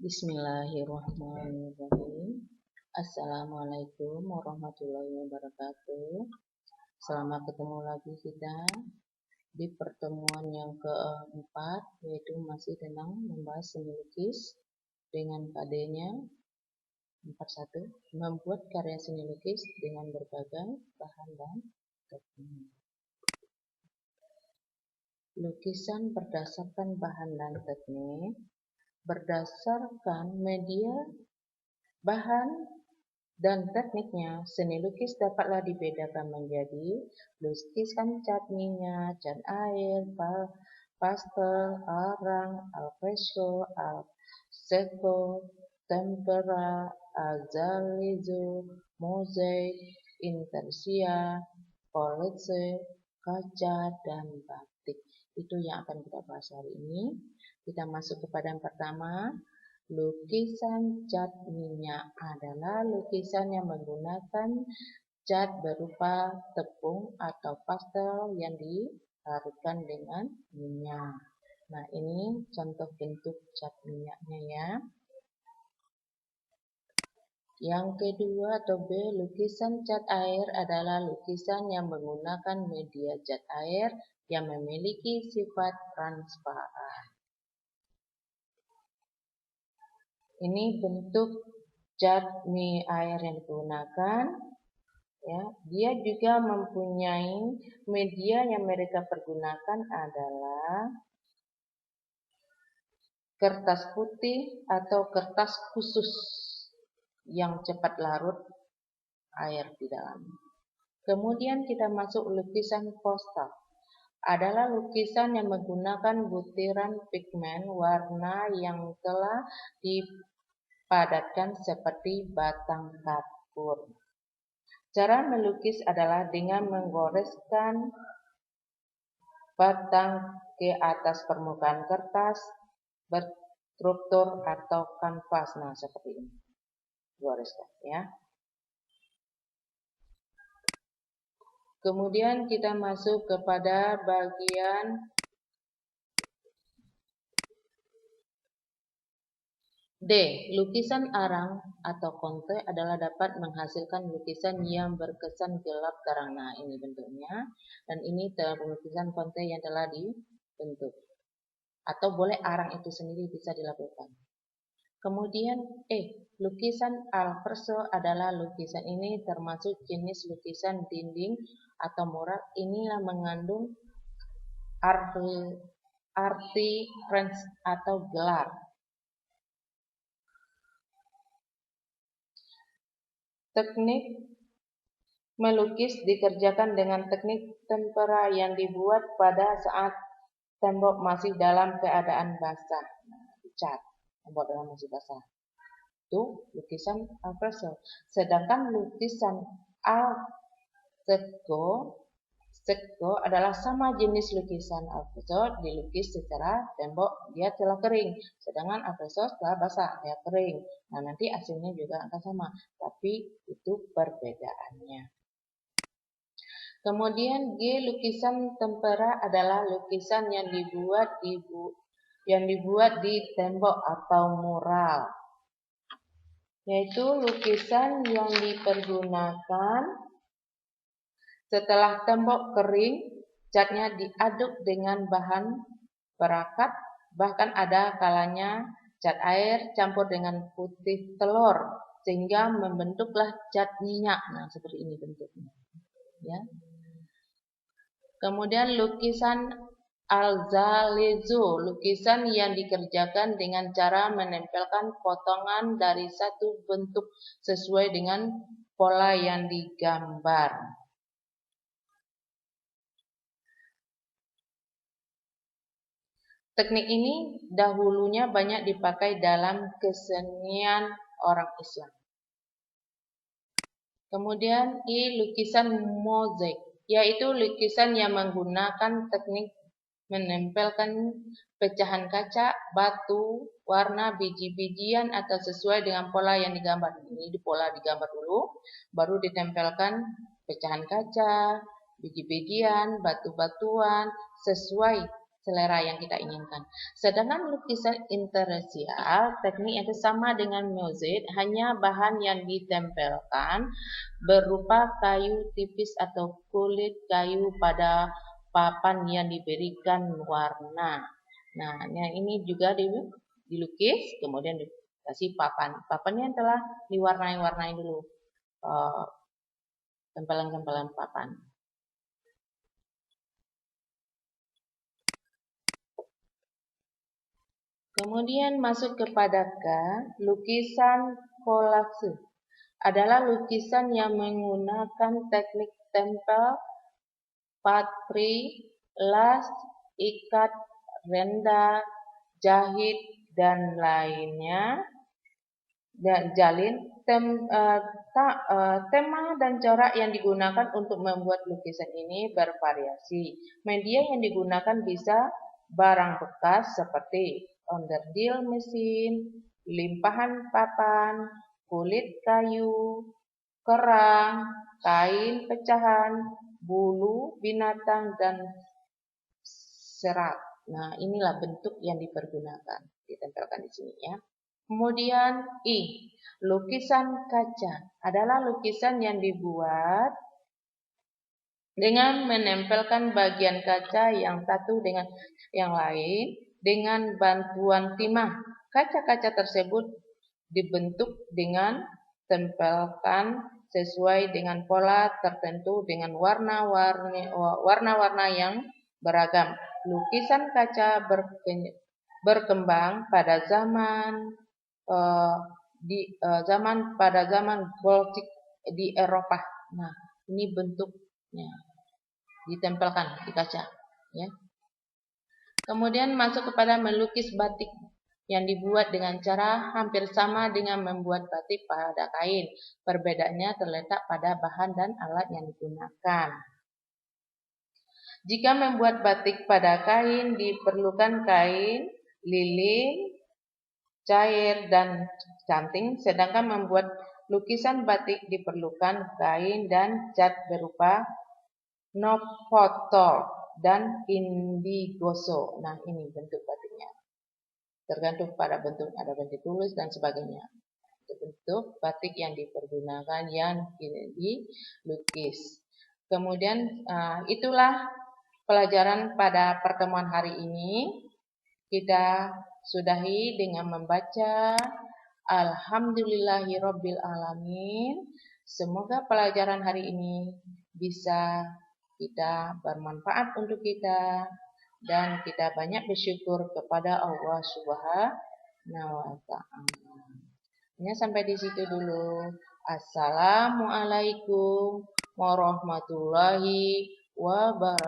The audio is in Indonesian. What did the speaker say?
Bismillahirrahmanirrahim. Assalamualaikum warahmatullahi wabarakatuh. Selamat ketemu lagi kita di pertemuan yang keempat, yaitu masih tentang membahas seni lukis dengan KD-nya 41, membuat karya seni lukis dengan berbagai bahan dan teknik. Lukisan berdasarkan bahan dan teknik. Berdasarkan media, bahan, dan tekniknya, seni lukis dapatlah dibedakan menjadi lukisan cat minyak, cat air, pastel, arang, alfresco, alfresco, tempera, azulejo, mozaik, intarsia, collage, kaca, dan batik. Itu yang akan kita bahas hari ini. Kita masuk kepada yang pertama. Lukisan cat minyak adalah lukisan yang menggunakan cat berupa tepung atau pastel yang dilarutkan dengan minyak. Nah, ini contoh bentuk cat minyaknya ya. Yang kedua atau B, lukisan cat air adalah lukisan yang menggunakan media cat air yang memiliki sifat transparan. Ini bentuk cat air yang digunakan. Ya, dia juga mempunyai media yang mereka pergunakan adalah kertas putih atau kertas khusus yang cepat larut air di dalam. Kemudian kita masuk lukisan postal. Adalah lukisan yang menggunakan butiran pigmen warna yang telah dipadatkan seperti batang kapur. Cara melukis adalah dengan menggoreskan batang ke atas permukaan kertas berstruktur atau kanvas. Nah, seperti ini. Goreskan ya. Kemudian kita masuk kepada bagian D. Lukisan arang atau konte adalah dapat menghasilkan lukisan yang berkesan gelap terang. Nah, ini bentuknya. Dan ini lukisan konte yang telah dibentuk. Atau boleh arang itu sendiri bisa dilakukan. Kemudian lukisan alfresco adalah lukisan ini termasuk jenis lukisan dinding atau mural. Inilah mengandung arti French atau gelar. Teknik melukis dikerjakan dengan teknik tempera yang dibuat pada saat tembok masih dalam keadaan basah. Dicat. Tembok dalam masih basah. Itu lukisan alfresco. Sedangkan lukisan alfresco adalah sama jenis lukisan alfresco dilukis secara tembok dia telah kering. Sedangkan alfresco setelah basah dia kering. Nah, nanti hasilnya juga akan sama, tapi itu perbedaannya. Kemudian G, lukisan tempera adalah lukisan yang dibuat di tembok atau mural. Yaitu lukisan yang dipergunakan setelah tembok kering, catnya diaduk dengan bahan perekat, bahkan ada kalanya cat air campur dengan putih telur sehingga membentuklah cat minyak. Nah, seperti ini bentuknya. Ya. Kemudian lukisan azulejo, lukisan yang dikerjakan dengan cara menempelkan potongan dari satu bentuk sesuai dengan pola yang digambar. Teknik ini dahulunya banyak dipakai dalam kesenian orang Islam. Kemudian lukisan mozaik, yaitu lukisan yang menggunakan teknik menempelkan pecahan kaca, batu, warna, biji-bijian atau sesuai dengan pola yang digambar. Ini pola digambar dulu, baru ditempelkan pecahan kaca, biji-bijian, batu-batuan sesuai selera yang kita inginkan. Sedangkan lukisan interracial, teknik itu sama dengan mozaik, hanya bahan yang ditempelkan berupa kayu tipis atau kulit kayu pada papan yang diberikan warna. Nah, ini juga dilukis, kemudian dikasih papan. Papannya telah diwarnai-warnai dulu, tempelan-tempelan papan. Kemudian masuk kepada lukisan kolase. Adalah lukisan yang menggunakan teknik tempel, patri, las, ikat, renda, jahit, dan lainnya. Dan tema dan corak yang digunakan untuk membuat lukisan ini bervariasi. Media yang digunakan bisa barang bekas seperti onderdil mesin, limpahan papan, kulit kayu, kerang, kain pecahan, bulu binatang, dan serat. Nah, inilah bentuk yang dipergunakan, ditempelkan di sini ya. Kemudian lukisan kaca adalah lukisan yang dibuat dengan menempelkan bagian kaca yang satu dengan yang lain dengan bantuan timah. Kaca-kaca tersebut dibentuk dengan tempelkan sesuai dengan pola tertentu dengan warna-warna yang beragam. Lukisan kaca berkembang pada zaman zaman Gothic di Eropa. Nah, ini bentuknya ditempelkan di kaca, ya. Kemudian masuk kepada melukis batik yang dibuat dengan cara hampir sama dengan membuat batik pada kain. Perbedaannya terletak pada bahan dan alat yang digunakan. Jika membuat batik pada kain diperlukan kain, lilin, cair, dan canting, sedangkan membuat lukisan batik diperlukan kain dan cat berupa novotol dan indigoso. Nah, ini bentuk batiknya. Tergantung pada bentuk, ada bentuk tulis dan sebagainya. Itu bentuk batik yang dipergunakan yang dilukis. Kemudian itulah pelajaran pada pertemuan hari ini. Kita sudahi dengan membaca Alhamdulillahirabbil alamin. Semoga pelajaran hari ini bisa bermanfaat untuk kita dan kita banyak bersyukur kepada Allah Subhanahu wa taala. Hanya sampai di situ dulu. Assalamualaikum warahmatullahi wabarakatuh.